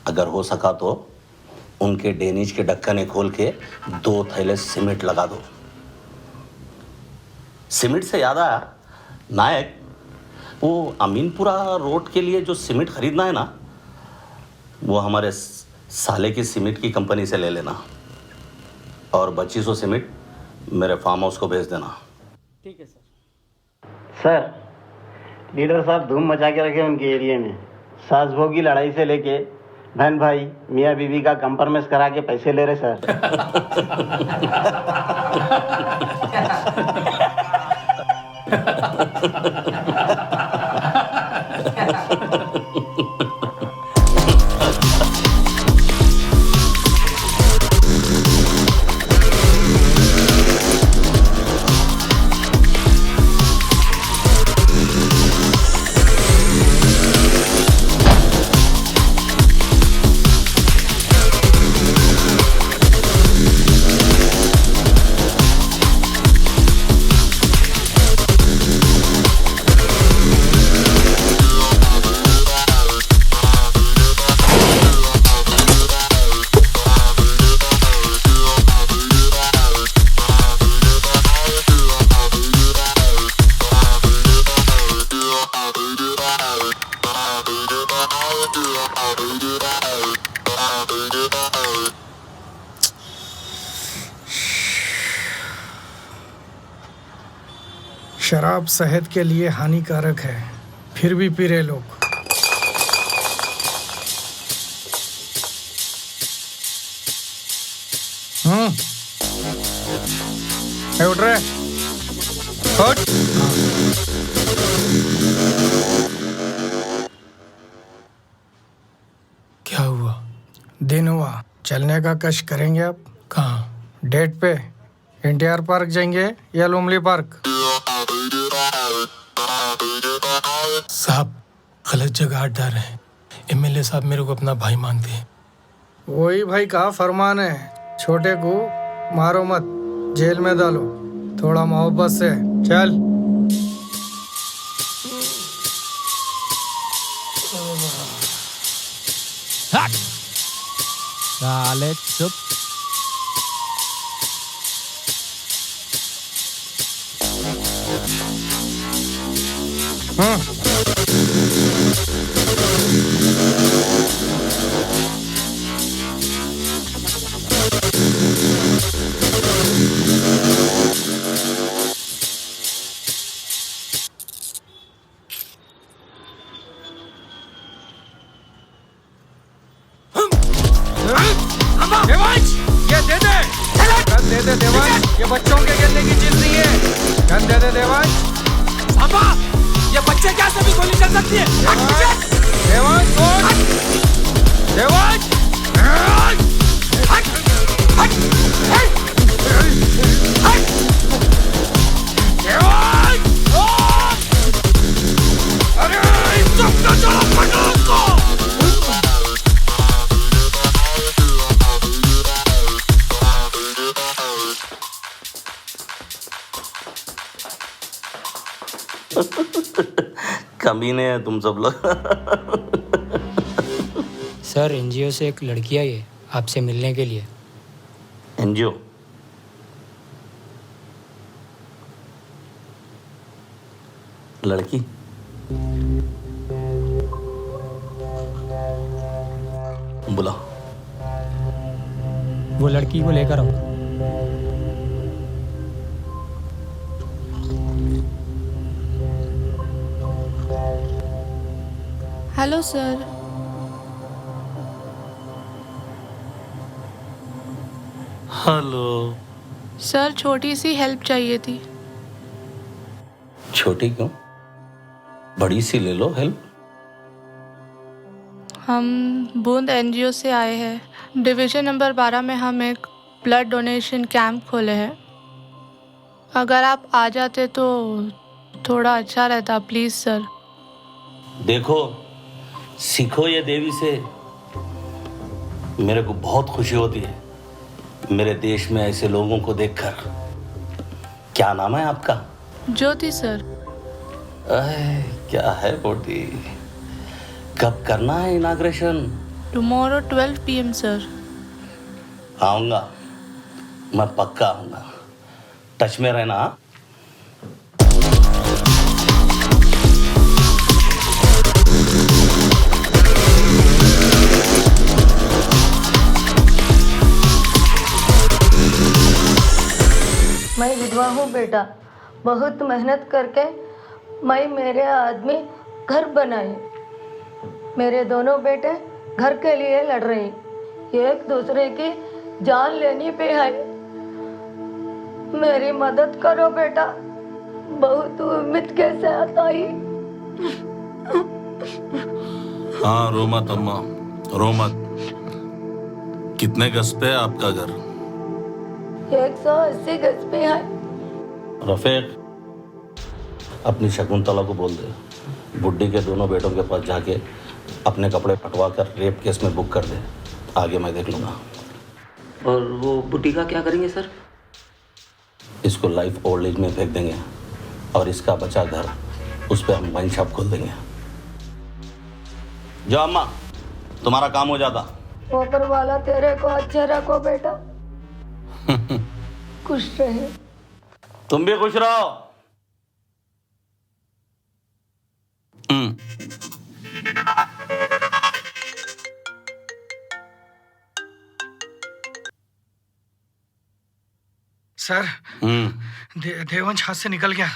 अगर हो सका तो उनके डेनिज के ढक्कन खोल के 2 थैले सीमेंट लगा दो। सीमेंट से याद आया नायक, वो अमीनपुरा रोड के लिए जो सीमेंट खरीदना है ना, वो हमारे साले की सीमेंट की कंपनी से ले लेना, और 2500 सीमेंट मेरे फार्म हाउस को भेज देना। ठीक है सर। लीडर साहब धूम मचा के रखे उनके एरिया में। सास बहू की लड़ाई से लेके बहन भाई मियाँ बीवी का कंप्रोमाइज करा के पैसे ले रहे सर। शराब सेहत के लिए हानिकारक है, फिर भी पी रहे लोग। उठ रहे उठ। क्या हुआ? दिन हुआ, चलने का कष्ट करेंगे आप? कहाँ? डेट पे एनटीआर पार्क जाएंगे या लुमली पार्क? साहब गलत जगह अड्डा डाल रहे हैं। एमएलए साहब मेरे को अपना भाई मानते हैं। वही भाई का फरमान है, छोटे को मारो मत, जेल में डालो, थोड़ा मोहब्बत से। चल। साले चुप। देवांश, ये दे दे। गन दे दे देवांश, ये बच्चों के खेलने की चीज नहीं है। गन दे दे देवांश। पापा, ये बच्चे क्या से भी गोली चल सकती है। देवांश देवांश अरे चुप कर, चलो पकड़ो उसको। कमीने हैं तुम सब लोग। सर एनजीओ से एक लड़की आई है आपसे मिलने के लिए। एनजीओ? लड़की? बुला। वो लड़की को लेकर आओ। Hello sir. हेलो। सर छोटी सी हेल्प चाहिए थी। छोटी क्यों, बड़ी सी ले लो हेल्प। हम बूंद एनजीओ से आए हैं। डिवीज़न नंबर 12 में हम एक ब्लड डोनेशन कैंप खोले हैं। अगर आप आ जाते तो थोड़ा अच्छा रहता, प्लीज़ सर। देखो, सीखो ये देवी से। मेरे को बहुत खुशी होती है मेरे देश में ऐसे लोगों को देखकर। क्या नाम है आपका? ज्योति सर। क्या है बोटी, कब करना है इनाग्रेशन? Tomorrow 12 PM sir. आऊंगा, मैं पक्का आऊंगा। टच में रहना। मैं विधवा हूँ बेटा, बहुत मेहनत करके मैं मेरे आदमी घर बनाए। मेरे दोनों बेटे घर के लिए लड़ रहे, एक दूसरे की जान लेने पे है। मेरी मदद करो बेटा, बहुत उम्मीद के साथ आई। हाँ, रो मत अम्मा, रो मत। कितने गज पे है आपका घर? 180 गज पे है। रफीक, अपनी शकुंतला को बोल दे बुड्ढी के दोनों बेटों के पास जाके अपने कपड़े फटवा कर रेप केस में बुक कर दे। आगे मैं देख लूँगा। और वो बुड्ढी का क्या करेंगे सर? इसको लाइफ ओल्ड एज में फेंक देंगे और इसका बचा घर, उस पर हम वाइन शॉप खोल देंगे। जो अम्मा, तुम्हारा काम हो जाता। ऊपर वाला तेरे को अच्छे रखो बेटा, खुश रहे। तुम भी खुश रहो। सर, देवंश हाथ से निकल गया।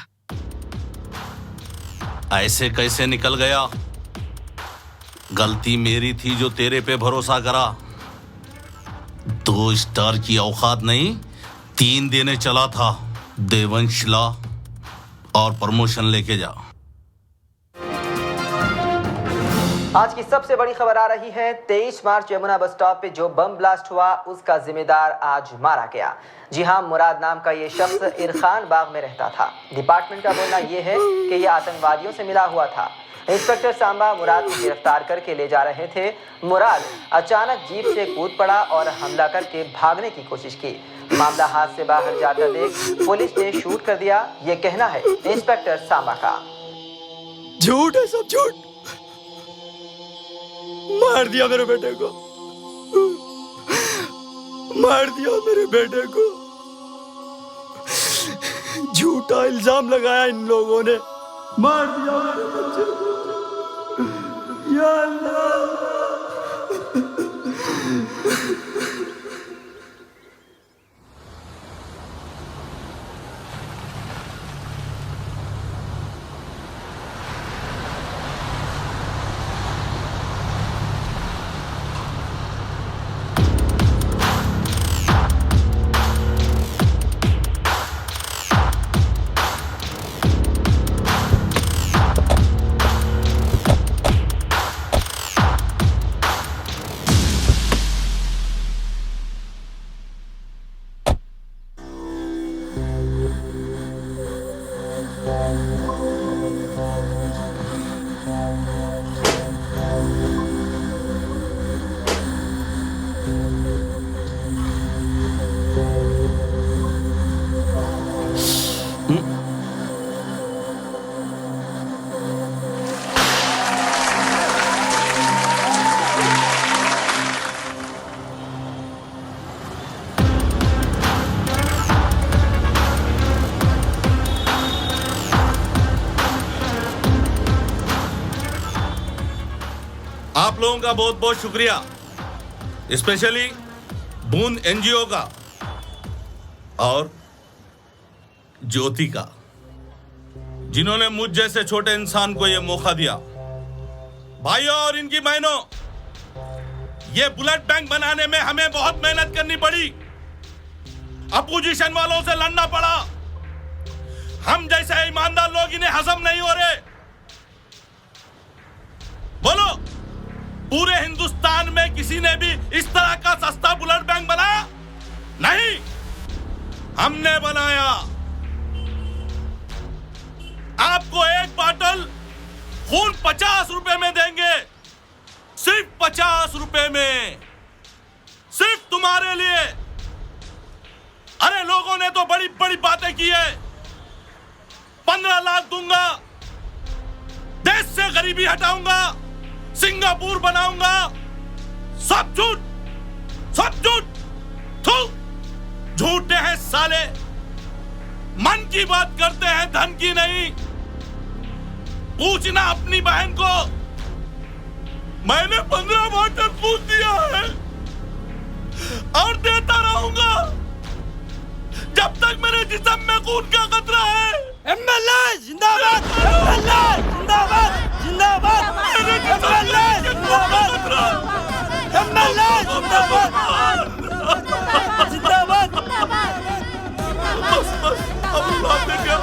ऐसे कैसे निकल गया? गलती मेरी थी जो तेरे पे भरोसा करा। 2 स्टार की औकात नहीं, 3 देने चला था। देवंश ला और प्रमोशन लेके जा। आज की सबसे बड़ी खबर आ रही है। 23 मार्च यमुना बस स्टॉप पे जो बम ब्लास्ट हुआ उसका जिम्मेदार आज मारा गया। जी हां, मुराद नाम का ये शख्स इरखान बाग में रहता था। डिपार्टमेंट का बोलना ये है कि ये आतंकवादियों से मिला हुआ था। इंस्पेक्टर सांबा मुराद को गिरफ्तार करके ले जा रहे थे। मुराद अचानक जीप से कूद पड़ा और हमला करके भागने की कोशिश की। मामला हाथ से बाहर जाता देख पुलिस ने शूट कर दिया, ये कहना है इंस्पेक्टर सांबा का। झूठ है, सब झूठ। मार दिया मेरे बेटे को, मार दिया मेरे बेटे को। झूठा इल्जाम लगाया इन लोगों ने, मार दिया मेरे बच्चे को। या अल्लाह। आप लोगों का बहुत बहुत शुक्रिया, स्पेशली बूंद एनजीओ का और ज्योति का, जिन्होंने मुझ जैसे छोटे इंसान को यह मौका दिया। भाइयों और इनकी बहनों, ये ब्लड बैंक बनाने में हमें बहुत मेहनत करनी पड़ी, अपोजिशन वालों से लड़ना पड़ा। हम जैसे ईमानदार लोग लोग इन्हें हजम नहीं हो रहे। बोलो, पूरे हिंदुस्तान में किसी ने भी इस तरह का सस्ता ब्लड बैंक बनाया? नहीं, हमने बनाया। आपको एक बॉटल खून 50 रुपए में देंगे, सिर्फ 50 रुपए में, सिर्फ तुम्हारे लिए। अरे लोगों ने तो बड़ी बड़ी बातें की है, 15 लाख दूंगा, देश से गरीबी हटाऊंगा, सिंगापुर बनाऊंगा। सब झूठ, सब झूठ। थू, झूठे हैं साले। मन की बात करते हैं, धन की नहीं। पूछना अपनी बहन को, मैंने 15 बॉटल खून दिया है और देता रहूंगा जब तक मेरे जिस्म में खून का खतरा है। एमएलए जिंदाबाद, एमएलए जिंदाबाद, जिंदाबाद, एमएलए जिंदाबाद, एमएलए जिंदाबाद, जिंदाबाद। बस बस, अब लाते क्या?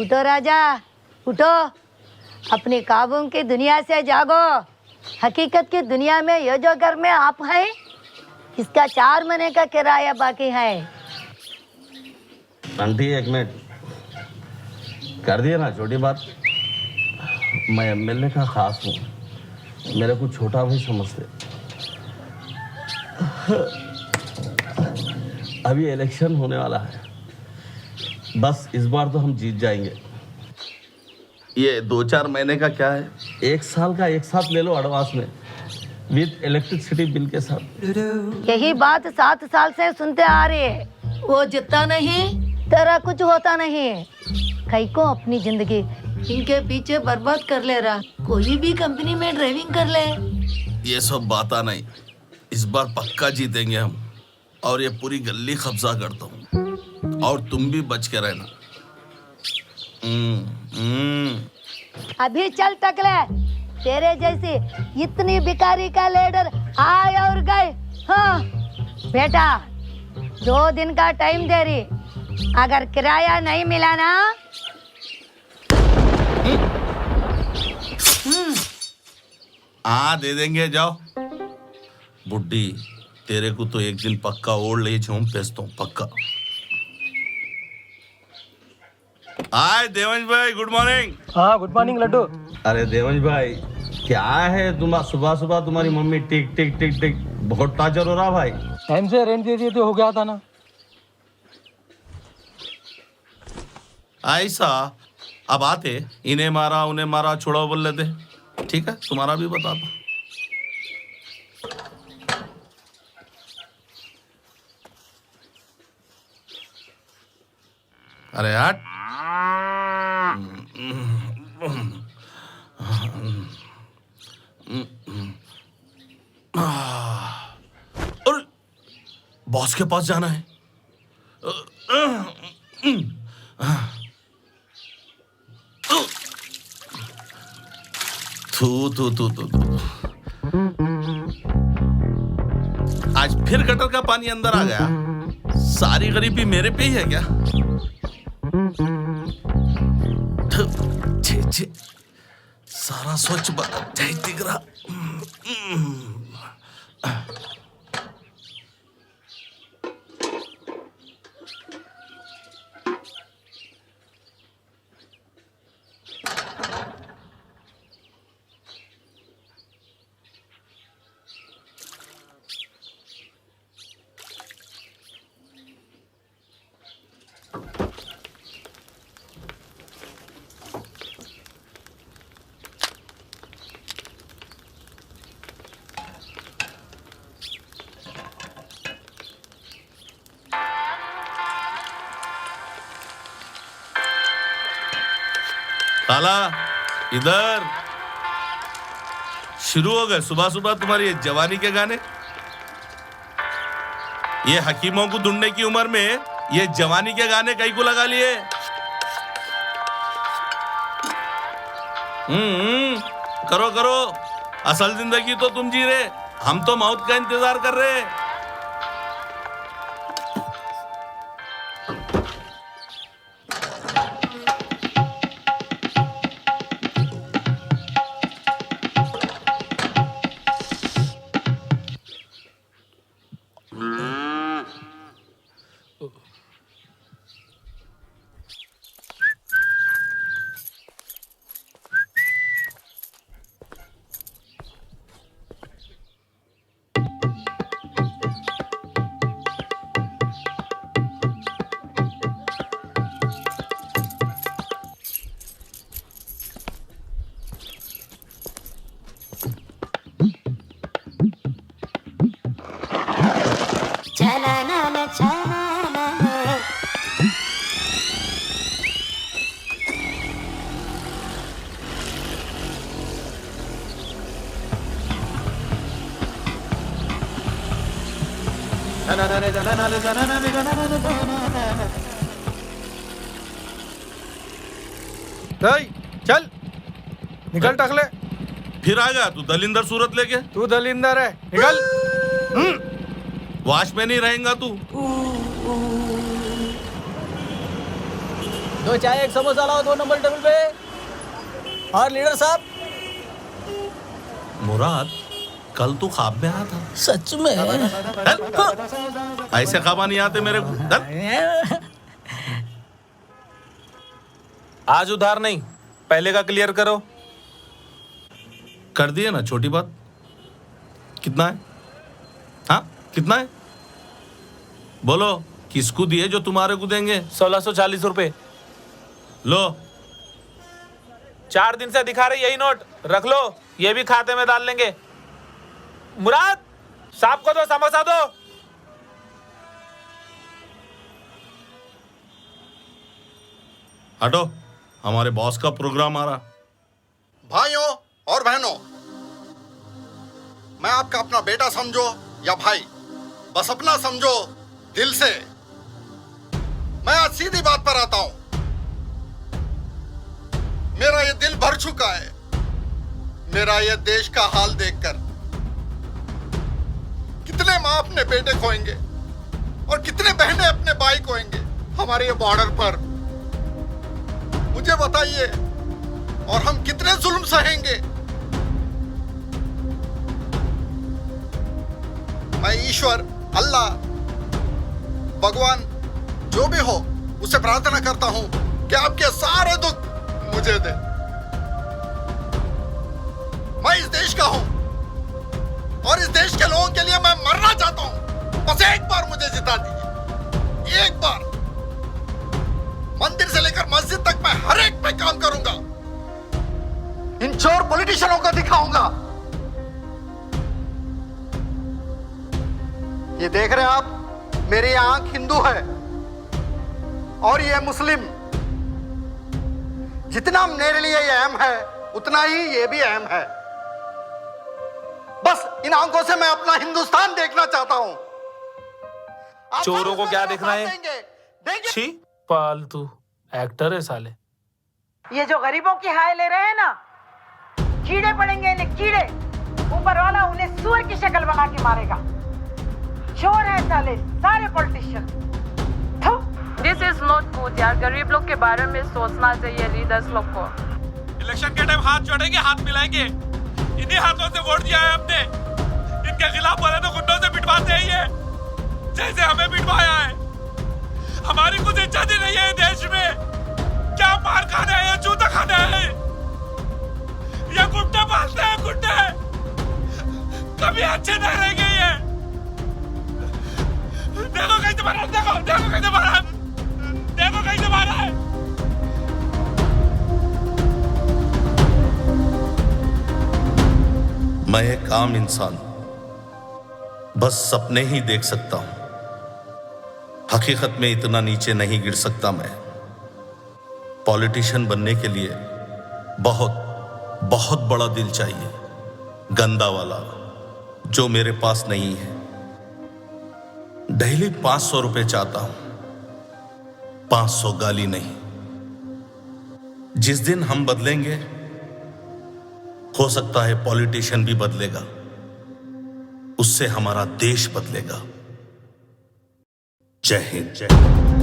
उठो राजा, उठो, अपने काबू की दुनिया से जागो। हकीकत की दुनिया में ये जो घर में आप हैं, इसका 4 महीने का किराया बाकी है। आंटी एक मिनट, कर दिए ना छोटी बात। मैं एमएलए का खास हूँ, मेरे को छोटा भी समझते। अभी इलेक्शन होने वाला है, बस इस बार तो हम जीत जाएंगे। ये 2-4 महीने का क्या है, 1 साल का एक साथ ले लो एडवांस में, विद इलेक्ट्रिसिटी बिल के साथ। यही बात 7 साल से सुनते आ रहे हैं। वो जितना नहीं तेरा कुछ होता नहीं। कई को अपनी जिंदगी इनके पीछे बर्बाद कर ले रहा। कोई भी कंपनी में ड्राइविंग कर ले। ये सब बात नहीं, इस बार पक्का जीतेंगे हम, और ये पूरी गली कब्जा करता हूँ, और तुम भी बच के रहना। अभी चल टकले, तेरे जैसी इतनी भिखारी का लीडर आए और गए। हाँ बेटा, 2 दिन का टाइम दे रही, अगर किराया नहीं मिला ना। हाँ दे देंगे, जाओ। बुड्ढी, तेरे को तो एक दिन पक्का ओल्ड एज होम भेजता हूँ, पक्का। हाय देवंश भाई, गुड मॉर्निंग। हाँ गुड मॉर्निंग लड्डू। अरे देवंश भाई, क्या है तुम्हारा सुबह सुबह तुम्हारी मम्मी टिक टिक टिक टिक, बहुत टार्चर हो रहा भाई। टाइम से रेंट दे दिए तो हो गया था ना। ऐसा अब आते, इन्हें मारा उन्हें मारा, छोड़ो बोल लेते। ठीक है, तुम्हारा भी बताता। अरे हट। अरे बॉस के पास जाना है। तू आज फिर गटर का पानी अंदर आ गया। सारी गरीबी मेरे पे ही है क्या? छे छे, सारा स्वच्छ दिख रहा। काला, इधर शुरू हो गए सुबह सुबह तुम्हारी ये जवानी के गाने। ये हकीमों को ढूंढने की उम्र में ये जवानी के गाने कहीं को लगा लिए। करो करो, असल जिंदगी तो तुम जी रहे, हम तो मौत का इंतजार कर रहे। चल निकल टकले। फिर आ गया तू दलिंदर सूरत लेके। तू दलिंदर है, निकल। वाश में नहीं रहेगा तू। 2 चाय 1 समोसा लाओ, 2 नंबर टेबल पे। और लीडर साहब। मुराद, कल तू ख्वाब में आया था। सच में? ऐसे ख्वाब नहीं आते मेरे को। आज उधार नहीं, पहले का क्लियर करो। कर दिए ना, छोटी बात। कितना है? हाँ कितना है? बोलो, किसको दिए जो तुम्हारे को देंगे? 1640 रुपए। लो। 4 दिन से दिखा रहे यही नोट, रख लो, ये भी खाते में डाल लेंगे। मुराद, साहब को दो समोसा दो। हटो, हमारे बॉस का प्रोग्राम आ रहा। भाइयों और बहनों, मैं आपका अपना बेटा समझो या भाई, बस अपना समझो दिल से। मैं आज सीधी बात पर आता हूं। मेरा ये दिल भर चुका है मेरा ये देश का हाल देखकर। कितने मां अपने बेटे खोएंगे और कितने बहनें अपने भाई खोएंगे हमारे ये बॉर्डर पर। मुझे बताइए, और हम कितने जुल्म सहेंगे। मैं ईश्वर, अल्लाह, भगवान जो भी हो उससे प्रार्थना करता हूं कि आपके सारे दुख मुझे दे। मैं इस देश का हूं और इस देश के लोगों के लिए मैं मरना चाहता हूं। बस एक बार मुझे जिता दीजिए, एक बार। मंदिर से लेकर मस्जिद तक मैं हर एक पे काम करूंगा। इन चोर पॉलिटिशियनों को दिखाऊंगा। ये देख रहे हैं आप, मेरी आंख हिंदू है और ये मुस्लिम। जितना मेरे लिए ये अहम है उतना ही ये भी अहम है। बस इन आंखों से मैं अपना हिंदुस्तान देखना चाहता हूं। चोरों को क्या देखना है? छी, फालतू एक्टर है साले। ये जो गरीबों की हाय ले रहे हैं ना, कीड़े पड़ेंगे इन्हें, कीड़े। ऊपर वाला उन्हें सूअर की शक्ल बना के मारेगा। चोर है साले, सारे politician. This is not good यार, गरीब लोग के बारे में सोचना चाहिए लीडर्स लोग को। इलेक्शन के टाइम हाथ जोड़ेंगे, हाथ मिलाएंगे। इन्हीं हाथों से वोट दिया है हमने। इनके खिलाफ बोले तो गुंडों से पिटवाते हैं ये, जैसे हमें पिटवाया है। हमारी कुछ इज्जत ही नहीं है देश में। क्या मार खाना है, जूता खाना है। ये गुंडे पालते हैं, गुंडे। कभी अच्छे नहीं रहेंगे ये। देखो कैसे मारा, देखो देखो कैसे मारा, देखो कैसे मारा है। मैं एक आम इंसान बस सपने ही देख सकता हूं। हकीकत में इतना नीचे नहीं गिर सकता मैं। पॉलिटिशियन बनने के लिए बहुत बहुत बड़ा दिल चाहिए, गंदा वाला, जो मेरे पास नहीं है। डेली 500 रुपए चाहता हूं, 500 गाली नहीं। जिस दिन हम बदलेंगे, हो सकता है पॉलिटिशियन भी बदलेगा, उससे हमारा देश बदलेगा। जय हिंद।